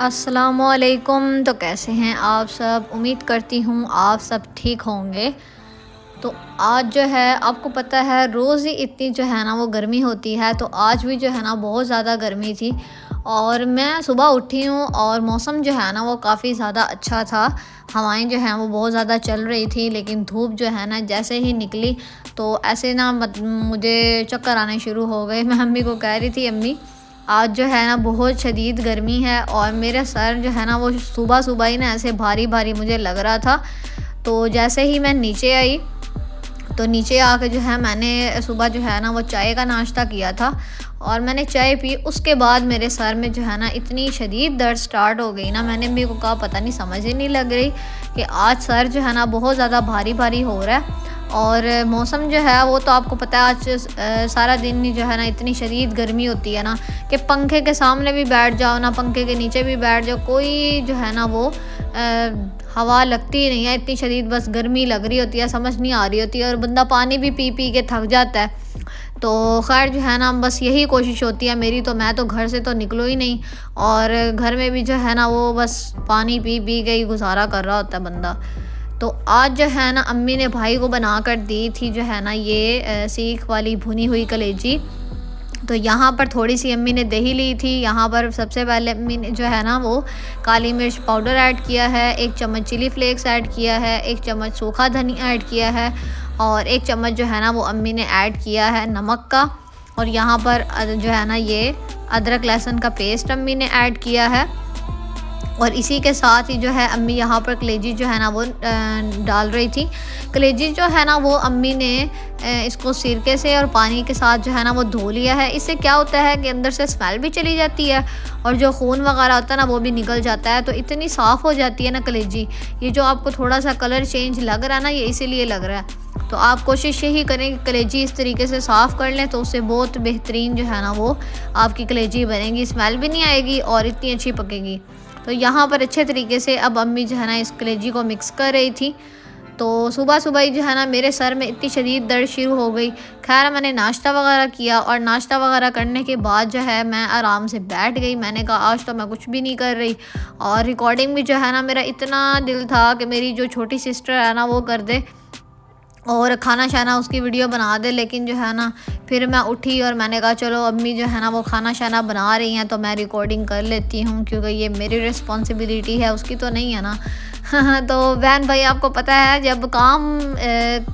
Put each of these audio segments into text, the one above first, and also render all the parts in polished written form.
अस्सलामुअलैकुम। तो कैसे हैं आप सब? उम्मीद करती हूँ आप सब ठीक होंगे। तो आज जो है आपको पता है रोज़ ही इतनी जो है ना वो गर्मी होती है, तो आज भी जो है ना बहुत ज़्यादा गर्मी थी। और मैं सुबह उठी हूँ और मौसम जो है ना वो काफ़ी ज़्यादा अच्छा था। हवाएं जो हैं वो बहुत ज़्यादा चल रही थी, लेकिन धूप जो है ना जैसे ही निकली तो ऐसे ना मुझे चक्कर आने शुरू हो गए। मैं अम्मी को कह रही थी, अम्मी आज जो है ना बहुत शदीद गर्मी है और मेरा सर जो है ना वो सुबह सुबह ही ना ऐसे भारी भारी मुझे लग रहा था। तो जैसे ही मैं नीचे आई तो नीचे आके जो है मैंने सुबह जो है ना वो चाय का नाश्ता किया था और मैंने चाय पी। उसके बाद मेरे सर में जो है ना इतनी शदीद दर्द स्टार्ट हो गई ना, मैंने मेरे को कहा पता नहीं, समझ ही नहीं लग रही कि आज सर जो है ना बहुत ज़्यादा भारी भारी हो रहा है। और मौसम जो है वो तो आपको पता है आज सारा दिन ही जो है ना इतनी शदीद गर्मी होती है ना कि पंखे के सामने भी बैठ जाओ ना पंखे के नीचे भी बैठ जाओ, कोई जो है ना वो हवा लगती ही नहीं है। इतनी शदीद बस गर्मी लग रही होती है, समझ नहीं आ रही होती है और बंदा पानी भी पी पी के थक जाता है। तो खैर जो है ना बस यही कोशिश होती है मेरी, तो मैं तो घर से तो निकलो ही नहीं और घर में भी जो है ना वो बस पानी पी पी के ही गुजारा कर रहा होता है बंदा। तो आज जो है ना अम्मी ने भाई को बना कर दी थी जो है ना ये सीख वाली भुनी हुई कलेजी। तो यहाँ पर थोड़ी सी अम्मी ने दही ली थी। यहाँ पर सबसे पहले अम्मी ने जो है ना वो काली मिर्च पाउडर ऐड किया है, 1 चम्मच चिली फ्लेक्स ऐड किया है, 1 चम्मच सूखा धनिया ऐड किया है और 1 चम्मच जो है ना वो अम्मी ने ऐड किया है नमक का। और यहाँ पर जो है ना ये अदरक लहसुन का पेस्ट अम्मी ने ऐड किया है। और इसी के साथ ही जो है अम्मी यहाँ पर कलेजी जो है ना वो डाल रही थी। कलेजी जो है ना वो अम्मी ने इसको सिरके से और पानी के साथ जो है ना वो धो लिया है। इससे क्या होता है कि अंदर से स्मेल भी चली जाती है और जो खून वगैरह होता है ना वो भी निकल जाता है। तो इतनी साफ़ हो जाती है ना कलेजी। ये जो आपको थोड़ा सा कलर चेंज लग रहा है ना, ये इसीलिए लग रहा है। तो आप कोशिश यही करें कि कलेजी इस तरीके से साफ़ कर लें, तो उससे बहुत बेहतरीन जो है ना वो आपकी कलेजी बनेगी, स्मेल भी नहीं आएगी और इतनी अच्छी पकेगी। तो यहाँ पर अच्छे तरीके से अब अम्मी जो है ना इस कलेजी को मिक्स कर रही थी। तो सुबह सुबह ही जो है ना मेरे सर में इतनी शदीद दर्द शुरू हो गई। खैर मैंने नाश्ता वगैरह किया और नाश्ता वगैरह करने के बाद जो है मैं आराम से बैठ गई। मैंने कहा आज तो मैं कुछ भी नहीं कर रही और रिकॉर्डिंग भी जो है ना मेरा इतना दिल था कि मेरी जो छोटी सिस्टर है ना वो कर दे और खाना शाना उसकी वीडियो बना दे, लेकिन जो है ना फिर मैं उठी और मैंने कहा चलो अम्मी जो है ना वो खाना शाना बना रही हैं तो मैं रिकॉर्डिंग कर लेती हूँ, क्योंकि ये मेरी रिस्पॉन्सिबिलिटी है, उसकी तो नहीं है ना। तो बहन भाई आपको पता है जब काम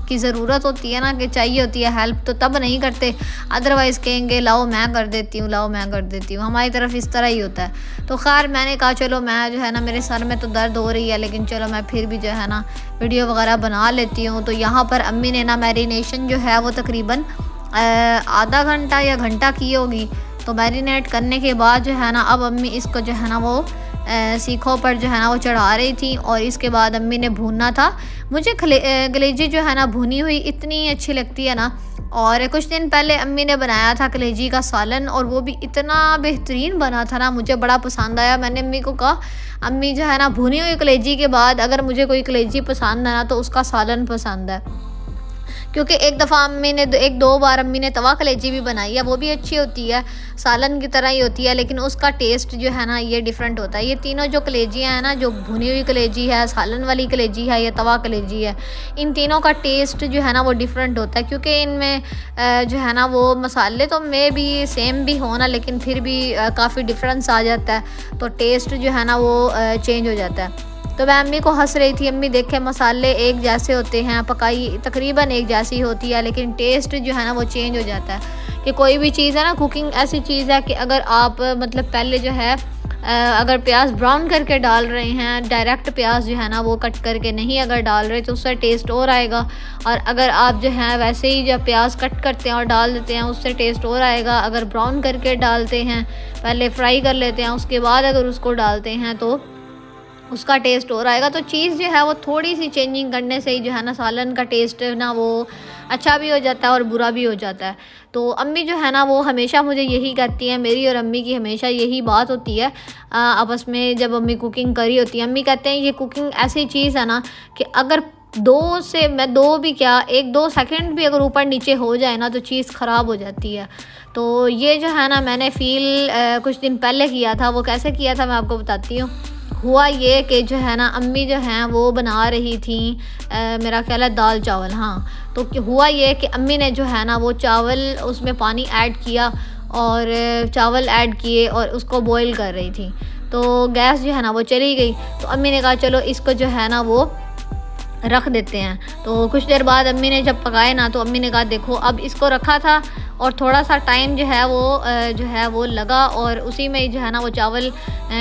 की ज़रूरत होती है ना, कि चाहिए होती है हेल्प, तो तब नहीं करते, अदरवाइज़ कहेंगे लाओ मैं कर देती हूँ, लाओ मैं कर देती हूँ। हमारी तरफ इस तरह ही होता है। तो खैर मैंने कहा चलो मैं जो है ना मेरे सर में तो दर्द हो रही है, लेकिन चलो मैं फिर भी जो है ना वीडियो वगैरह बना लेती हूँ। तो यहाँ पर अम्मी ने ना मैरिनेशन जो है वो तकरीबन आधा घंटा या घंटा की होगी। तो मैरिनेट करने के बाद जो है ना अब अम्मी इसको जो है ना वो सीखों पर जो है ना वो चढ़ा रही थी और इसके बाद अम्मी ने भूनना था। मुझे कलेजी जो है ना भुनी हुई इतनी अच्छी लगती है ना। और कुछ दिन पहले अम्मी ने बनाया था कलेजी का सालन और वो भी इतना बेहतरीन बना था ना, मुझे बड़ा पसंद आया। मैंने अम्मी को कहा अम्मी जो है ना भुनी हुई कलेजी के बाद अगर मुझे कोई कलेजी पसंद है ना तो उसका सालन पसंद है, क्योंकि एक दफ़ा अम्मी ने 1-2 बार अम्मी ने तवा कलेजी भी बनाई है, वो भी अच्छी होती है, सालन की तरह ही होती है, लेकिन उसका टेस्ट जो है ना ये डिफरेंट होता है। ये तीनों जो कलेजियाँ हैं ना, जो भुनी हुई कलेजी है, सालन वाली कलेजी है या तवा कलेजी है, इन तीनों का टेस्ट जो है ना वो डिफरेंट होता है, क्योंकि इनमें जो है ना वो मसाले तो में भी सेम भी हो ना, लेकिन फिर भी काफ़ी डिफरेंस आ जाता है, तो टेस्ट जो है ना वो चेंज हो जाता है। तो मैं अम्मी को हंस रही थी, अम्मी देखे मसाले एक जैसे होते हैं, पकाई तकरीबन एक जैसी होती है, लेकिन टेस्ट जो है ना वो चेंज हो जाता है। कि कोई भी चीज़ है ना, कुकिंग ऐसी चीज़ है कि अगर आप मतलब पहले जो है अगर प्याज ब्राउन करके डाल रहे हैं, डायरेक्ट प्याज जो है ना वो कट करके नहीं अगर डाल रहे तो उससे टेस्ट और आएगा। और अगर आप जो है वैसे ही जब प्याज कट करते हैं और डाल देते हैं उससे टेस्ट और आएगा। अगर ब्राउन करके डालते हैं, पहले फ्राई कर लेते हैं उसके बाद अगर उसको डालते हैं तो उसका टेस्ट और आएगा। तो चीज़ जो है वो थोड़ी सी चेंजिंग करने से ही जो है ना सालन का टेस्ट ना वो अच्छा भी हो जाता है और बुरा भी हो जाता है। तो अम्मी जो है ना वो हमेशा मुझे यही कहती हैं, मेरी और अम्मी की हमेशा यही बात होती है आपस में जब अम्मी कुकिंग करी होती है। अम्मी कहते हैं ये कुकिंग ऐसी चीज़ है ना कि अगर दो भी क्या, 1-2 सेकंड भी अगर ऊपर नीचे हो जाए ना तो चीज़ ख़राब हो जाती है। तो ये जो है ना मैंने फ़ील कुछ दिन पहले किया था। वो कैसे किया था मैं आपको बताती हूँ। हुआ ये कि जो है ना अम्मी जो हैं वो बना रही थी मेरा ख़्याल है दाल चावल, हाँ। तो हुआ ये कि अम्मी ने जो है ना वो चावल उसमें पानी ऐड किया और चावल ऐड किए और उसको बॉईल कर रही थी। तो गैस जो है ना वो चली गई। तो अम्मी ने कहा चलो इसको जो है ना वो रख देते हैं। तो कुछ देर बाद अम्मी ने जब पकाए ना तो अम्मी ने कहा देखो अब इसको रखा था और थोड़ा सा टाइम जो है वो लगा और उसी में जो है ना वो चावल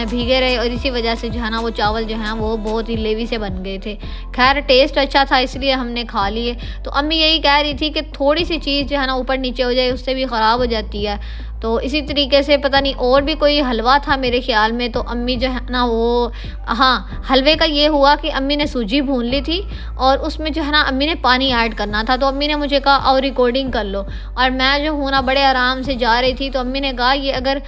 भीगे रहे और इसी वजह से जो है ना वो चावल जो हैं वो बहुत ही लेवी से बन गए थे। खैर टेस्ट अच्छा था इसलिए हमने खा लिए। तो अम्मी यही कह रही थी कि थोड़ी सी चीज़ जो है ना ऊपर नीचे हो जाए उससे भी ख़राब हो जाती है। तो इसी तरीके से पता नहीं और भी कोई हलवा था मेरे ख़्याल में। तो अम्मी जो है ना वो, हाँ, हलवे का ये हुआ कि अम्मी ने सूजी भून ली थी और उसमें जो है ना अम्मी ने पानी ऐड करना था। तो अम्मी ने मुझे कहा और रिकॉर्डिंग कर लो और मैं जो हूँ ना बड़े आराम से जा रही थी। तो अम्मी ने कहा ये अगर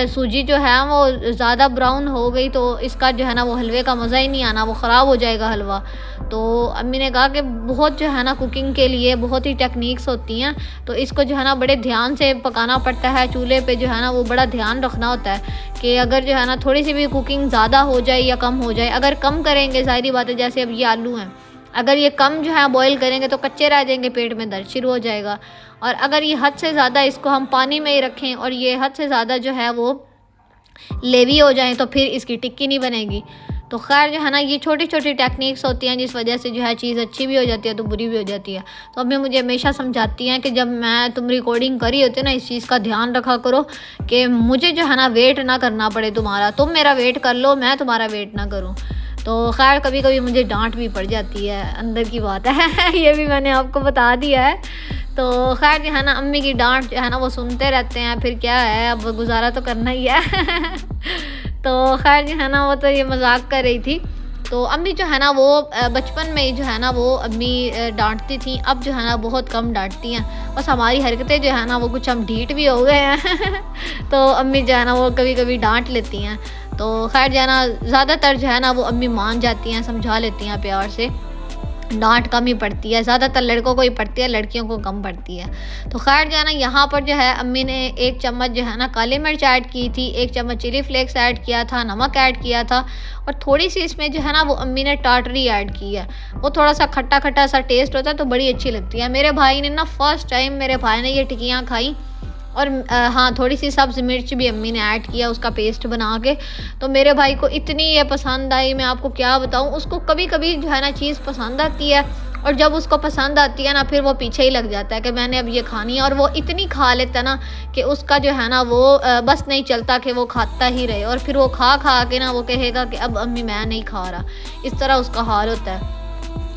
सूजी जो है वो ज़्यादा ब्राउन हो गई तो इसका जो है ना वो हलवे का मज़ा ही नहीं आना, वो ख़राब हो जाएगा हलवा। तो अम्मी ने कहा कि बहुत जो है ना कुकिंग के लिए बहुत ही टेक्निक्स होती हैं, तो इसको जो है ना बड़े ध्यान से पकाना पड़ता है। चूल्हे पे जो है ना वो बड़ा ध्यान रखना होता है कि अगर जो है ना थोड़ी सी भी कुकिंग ज़्यादा हो जाए या कम हो जाए, अगर कम करेंगे ज़ाहिर बात है, जैसे अब ये आलू हैं, अगर ये कम जो है बॉईल करेंगे तो कच्चे रह जाएंगे, पेट में दर्द शुरू हो जाएगा। और अगर ये हद से ज़्यादा इसको हम पानी में ही रखें और ये हद से ज़्यादा जो है वो लेवी हो जाए तो फिर इसकी टिक्की नहीं बनेगी। तो खैर जो है ना ये छोटी छोटी टेक्निक्स होती हैं जिस वजह से जो है चीज़ अच्छी भी हो जाती है तो बुरी भी हो जाती है। तो अम्मी मुझे हमेशा समझाती हैं कि जब तुम रिकॉर्डिंग करी होती है ना इस चीज़ का ध्यान रखा करो कि मुझे जो है ना वेट ना करना पड़े तुम्हारा, तुम मेरा वेट कर लो, मैं तुम्हारा वेट ना करूँ। तो खैर कभी कभी मुझे डांट भी पड़ जाती है, अंदर की बात है ये भी मैंने आपको बता दिया है। तो खैर जो है ना अम्मी की डांट जो है ना वो सुनते रहते हैं, फिर क्या है, अब गुजारा तो करना ही है तो खैर जो है ना वो तो ये मजाक कर रही थी। तो अम्मी जो है ना वो बचपन में ही जो है ना वो अम्मी डांटती थी, अब जो है ना बहुत कम डांटती हैं। बस हमारी हरकतें जो है ना वो कुछ हम ढीठ भी हो गए हैं तो अम्मी जो है ना वो कभी कभी डांट लेती हैं। तो खैर जो है ना ज़्यादातर जो है ना वो अम्मी मान जाती हैं, समझा लेती हैं प्यार से। डांट कम ही पड़ती है, ज़्यादातर लड़कों को ही पड़ती है, लड़कियों को कम पड़ती है। तो खैर जो है ना यहाँ पर जो है अम्मी ने 1 चम्मच जो है ना काली मिर्च ऐड की थी, 1 चम्मच चिली फ्लेक्स ऐड किया था, नमक ऐड किया था और थोड़ी सी इसमें जो है ना वो अम्मी ने टाटरी ऐड की है। वो थोड़ा सा खट्टा खट्टा सा टेस्ट होता है तो बड़ी अच्छी लगती है। मेरे भाई ने ना फर्स्ट टाइम मेरे भाई ने ये टिक्कियाँ खाई और हाँ थोड़ी सी सब्ज़ मिर्च भी अम्मी ने ऐड किया उसका पेस्ट बना के। तो मेरे भाई को इतनी ये पसंद आई, मैं आपको क्या बताऊँ। उसको कभी कभी जो है ना चीज़ पसंद आती है और जब उसको पसंद आती है ना फिर वो पीछे ही लग जाता है कि मैंने अब ये खानी है, और वो इतनी खा लेता है ना कि उसका जो है ना वो बस नहीं चलता कि वो खाता ही रहे, और फिर वो खा खा के ना वो कहेगा कि अब अम्मी मैं नहीं खा रहा, इस तरह उसका हाल होता है।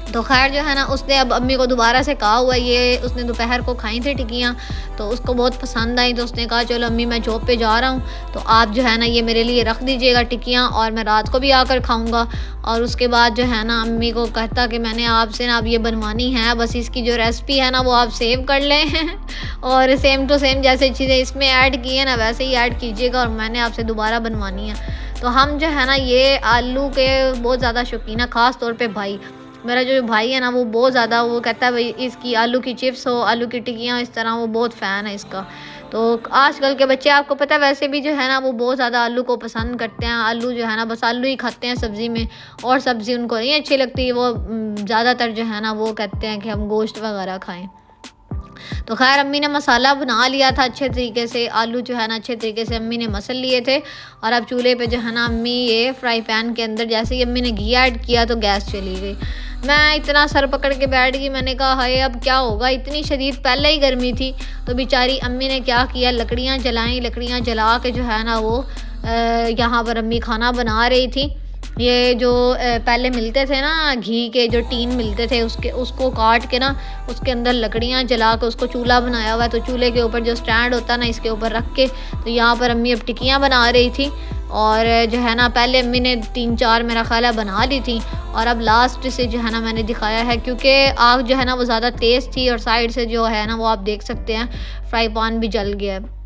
तो खैर जो है ना उसने अब अम्मी को दोबारा से कहा हुआ, ये उसने दोपहर को खाई थी टिक्कियाँ तो उसको बहुत पसंद आई। तो उसने कहा चलो अम्मी मैं जॉब पे जा रहा हूँ तो आप जो है ना ये मेरे लिए रख दीजिएगा टिक्कियाँ और मैं रात को भी आकर खाऊंगा। और उसके बाद जो है ना अम्मी को कहता कि मैंने आपसे ना अब ये बनवानी है, बस इसकी जो रेसिपी है ना वो आप सेव कर लें और सेम टू सेम जैसे चीज़ें इसमें ऐड की है ना वैसे ही ऐड कीजिएगा और मैंने आपसे दोबारा बनवानी है। तो हम जो है ना ये आलू के बहुत ज़्यादा शौकीन है, ख़ास तौर पे भाई, मेरा जो भाई है ना वो बहुत ज़्यादा, वो कहता है भाई इसकी आलू की चिप्स हो, आलू की टिक्कियाँ, इस तरह वो बहुत फ़ैन है इसका। तो आजकल के बच्चे आपको पता है वैसे भी जो है ना वो बहुत ज़्यादा आलू को पसंद करते हैं। आलू जो है ना बस आलू ही खाते हैं सब्ज़ी में, और सब्ज़ी उनको नहीं अच्छी लगती। वो ज़्यादातर जो है ना वो कहते हैं कि हम गोश्त वगैरह खाएँ। तो खैर अम्मी ने मसाला बना लिया था अच्छे तरीके से, आलू जो है ना अच्छे तरीके से अम्मी ने मसल लिए थे। और अब चूल्हे पे जो है ना अम्मी ये फ्राई पैन के अंदर जैसे ही अम्मी ने घी ऐड किया तो गैस चली गई। मैं इतना सर पकड़ के बैठ गई, मैंने कहा हाय अब क्या होगा, इतनी शदीद पहले ही गर्मी थी। तो बेचारी अम्मी ने क्या किया, लकड़ियाँ जलाई, लकड़ियाँ जला के जो है ना वो यहाँ पर अम्मी खाना बना रही थी। ये जो पहले मिलते थे ना घी के जो टीन मिलते थे उसको काट के ना उसके अंदर लकड़ियाँ जला के उसको चूल्हा बनाया हुआ है। तो चूल्हे के ऊपर जो स्टैंड होता है ना इसके ऊपर रख के तो यहाँ पर अम्मी अब टिक्कियाँ बना रही थी। और जो है ना पहले अम्मी ने 3-4 मेरा ख्याल है बना ली थी और अब लास्ट से जो है ना मैंने दिखाया है, क्योंकि आग जो है ना वो ज़्यादा तेज़ थी और साइड से जो है ना वो आप देख सकते हैं फ्राई पैन भी जल गया है।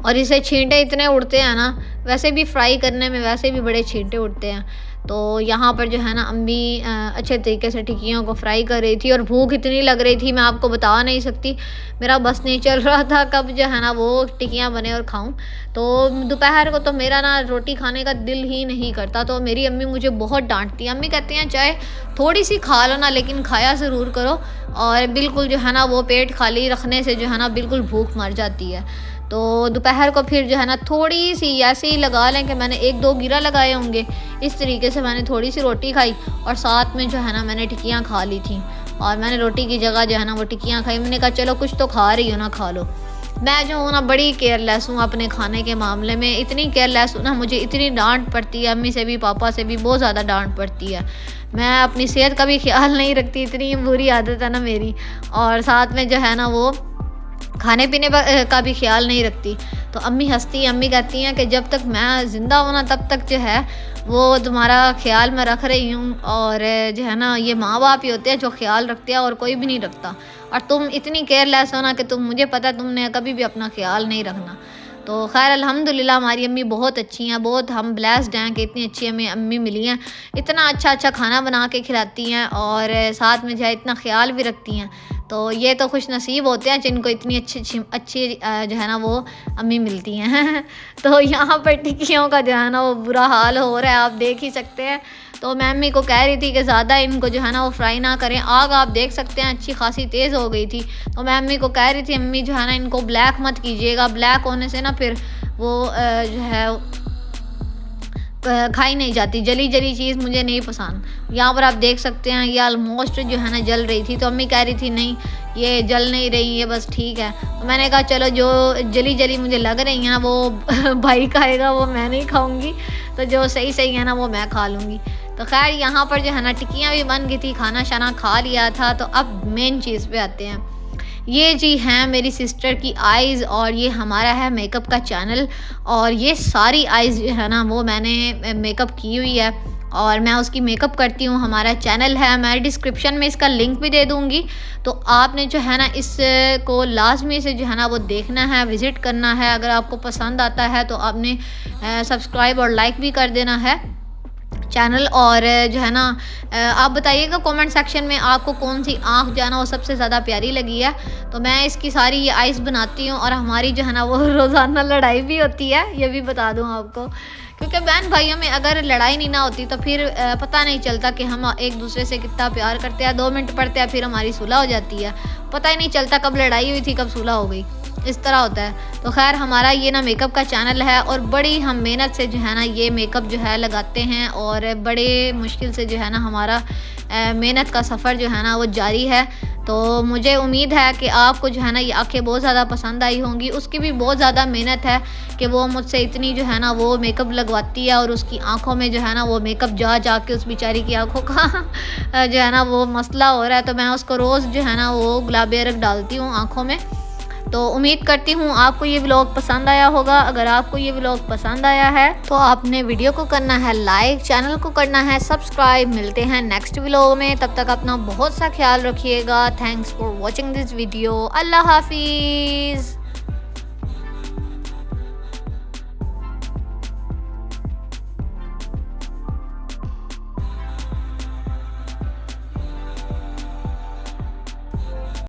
और इसे छींटे इतने उड़ते हैं ना, वैसे भी फ्राई करने में वैसे भी बड़े छींटे उड़ते हैं। तो यहाँ पर जो है ना अम्मी अच्छे तरीके से टिक्कियों को फ्राई कर रही थी और भूख इतनी लग रही थी, मैं आपको बता नहीं सकती। मेरा बस नहीं चल रहा था कब जो है ना वो टिक्कियाँ बने और खाऊं। तो दोपहर को तो मेरा ना रोटी खाने का दिल ही नहीं करता, तो मेरी अम्मी मुझे बहुत डांटती है। अम्मी कहती हैं चाहे थोड़ी सी खा लो ना, लेकिन खाया ज़रूर करो। और बिल्कुल जो है ना वो पेट खाली रखने से जो है ना बिल्कुल भूख मर जाती है। तो दोपहर को फिर जो है ना थोड़ी सी ऐसे ही लगा लें कि मैंने 1-2 गिरा लगाए होंगे, इस तरीके से मैंने थोड़ी सी रोटी खाई और साथ में जो है ना मैंने टिक्कियाँ खा ली थी। और मैंने रोटी की जगह जो है ना वो टिक्कियाँ खाई। मैंने कहा चलो कुछ तो खा रही हो ना, खा लो। मैं जो हूँ ना बड़ी केयरलेस हूँ अपने खाने के मामले में, इतनी केयरलेस हूँ ना, मुझे इतनी डांट पड़ती है अम्मी से भी पापा से भी, बहुत ज़्यादा डांट पड़ती है। मैं अपनी सेहत का भी ख्याल नहीं रखती, इतनी बुरी आदत है ना मेरी। और साथ में जो है ना वो खाने पीने का भी ख्याल नहीं रखती। तो अम्मी हंसती हैं, अम्मी कहती हैं कि जब तक मैं ज़िंदा हूँ ना तब तक जो है वो तुम्हारा ख्याल मैं रख रही हूँ। और जो है ना ये माँ बाप ही होते हैं जो ख्याल रखते हैं और कोई भी नहीं रखता। और तुम इतनी केयरलेस हो ना कि मुझे पता है तुमने कभी भी अपना ख्याल नहीं रखना। तो खैर अल्हम्दुलिल्लाह हमारी अम्मी बहुत अच्छी हैं, बहुत हम ब्लेस्ड हैं कि इतनी अच्छी हमें अम्मी मिली हैं। इतना अच्छा अच्छा खाना बना के खिलाती हैं और साथ में जो है इतना ख्याल भी रखती हैं। तो ये तो खुश नसीब होते हैं जिनको इतनी अच्छी जो है ना वो अम्मी मिलती हैं। तो यहाँ पर टिक्कियों का जो है ना वो बुरा हाल हो रहा है, आप देख ही सकते हैं। तो मैं अम्मी को कह रही थी कि ज़्यादा इनको जो है ना वो फ्राई ना करें। आग आप देख सकते हैं अच्छी खासी तेज़ हो गई थी। तो मैं अम्मी को कह रही थी अम्मी जो है ना इनको ब्लैक मत कीजिएगा, ब्लैक होने से ना फिर वो जो है खाई नहीं जाती, जली जली चीज़ मुझे नहीं पसंद। यहाँ पर आप देख सकते हैं ये ऑलमोस्ट जो है ना जल रही थी। तो अम्मी कह रही थी नहीं ये जल नहीं रही, ये बस ठीक है। तो मैंने कहा चलो जो जली जली मुझे लग रही है ना वो भाई खाएगा, वो मैं नहीं खाऊंगी। तो जो सही सही है ना वो मैं खा लूँगी। तो खैर यहाँ पर जो है ना टिक्कियाँ भी बन गई थी, खाना शाना खा लिया था। तो अब मेन चीज़ पे आते हैं। ये जी हैं मेरी सिस्टर की आइज़ और ये हमारा है मेकअप का चैनल। और ये सारी आइज़ जो है ना वो मैंने मेकअप की हुई है और मैं उसकी मेकअप करती हूँ। हमारा चैनल है, मैं डिस्क्रिप्शन में इसका लिंक भी दे दूँगी। तो आपने जो है ना इसको लाजमी से जो है ना वो देखना है, विज़िट करना है। अगर आपको पसंद आता है तो आपने सब्सक्राइब और लाइक भी कर देना है चैनल। और जो है ना आप बताइएगा कमेंट सेक्शन में आपको कौन सी आँख जो है ना वो सबसे ज़्यादा प्यारी लगी है। तो मैं इसकी सारी ये आइज़ बनाती हूँ और हमारी जो है ना वो रोज़ाना लड़ाई भी होती है, ये भी बता दूँ आपको। क्योंकि बहन भाइयों में अगर लड़ाई नहीं ना होती तो फिर पता नहीं चलता कि हम एक दूसरे से कितना प्यार करते हैं। 2 मिनट पढ़ते हैं फिर हमारी सुलह हो जाती है, पता ही नहीं चलता कब लड़ाई हुई थी कब सुलह हो गई, इस तरह होता है। तो खैर हमारा ये ना मेकअप का चैनल है और बड़ी हम मेहनत से जो है ना ये मेकअप जो है लगाते हैं और बड़े मुश्किल से जो है ना हमारा मेहनत का सफ़र जो है ना वो जारी है। तो मुझे उम्मीद है कि आपको जो है ना ये आँखें बहुत ज़्यादा पसंद आई होंगी। उसकी भी बहुत ज़्यादा मेहनत है कि वो मुझसे इतनी जो है ना वो मेकअप लगवाती है और उसकी आँखों में जो है ना वो मेकअप जा के उस बेचारी की आँखों का जो है ना वो मसला हो रहा है। तो मैं उसको रोज़ जो है ना वो गुलाबी अरक डालती हूँ आँखों में। तो उम्मीद करती हूँ आपको ये व्लॉग पसंद आया होगा। अगर आपको ये व्लॉग पसंद आया है तो आपने वीडियो को करना है लाइक, चैनल को करना है सब्सक्राइब। मिलते हैं नेक्स्ट व्लॉग में, तब तक अपना बहुत सा ख्याल रखिएगा। Thanks for watching this video. अल्लाह हाफिज़।